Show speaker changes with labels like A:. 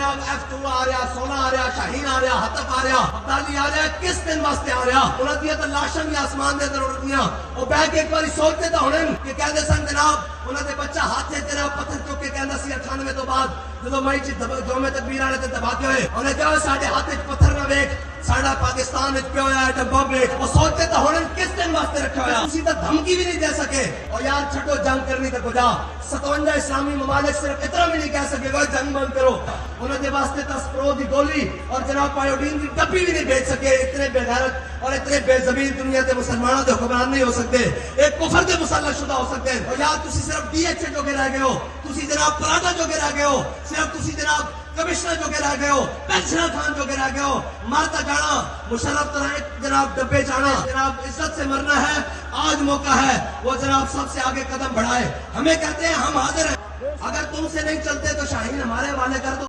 A: जनाब F2 आ रहा, 16 आ रहा, शाहीन आ रहा, हतफ आ रहा, अब्दाली आ रहा, किस दिन वास्ते आ रहा? उन्होंने दिया तो लाशा भी आसमान दे अंदर उड़दियां। और बैठ के एक बार सोचते तो होने कि कहते सन जनाब उन्होंने बच्चा हाथ से जनाब पत्थर चुक के कहना सी 98 तो बाद जो मई जो में तकबीर आने ते दबाते हुए उन्हें कहा साढ़े हाथ में पत्थर ना वेख साड़ा पाकिस्तान क्यों है एटम बम वेख। वो सोचते तो होने किस दिन वास्ते रखा हुआ उसी तक धमकी भी नहीं दे सके। और यार छठो जंग करनी तो गुजा 57 इस्लामी ममालिक सिर्फ इतना भी नहीं कह सके वो जंग बंद करो। उन्होंने वास्ते 10 करोड़ की गोली और जनाब आयोडीन की डब्बी भी नहीं भेज सके। इतने बेगैरत और इतने बेजमीन दुनिया के मुसलमानों के हुक्मरान नहीं हो सकते, एक कुफर के मुसल्लत शुदा हो सकते। और यार तुसी सिर्फ DHA जो के रह गए हो, तुसी जनाब पराठा जो के रह गए हो, सिर्फ तुसी जनाब कमिश्नर जो के रह गए हो, पेंशनर खान जो के रह गए हो। मारता जाना मुशर्रफ तरह जनाब डब्बे जाना। जनाब इज्जत से मरना है, आज मौका है वो जनाब सबसे आगे कदम बढ़ाए। हमें कहते हैं हम हाजिर हैं, अगर तुमसे नहीं चलते तो शाहीन हमारे हवाले कर दो।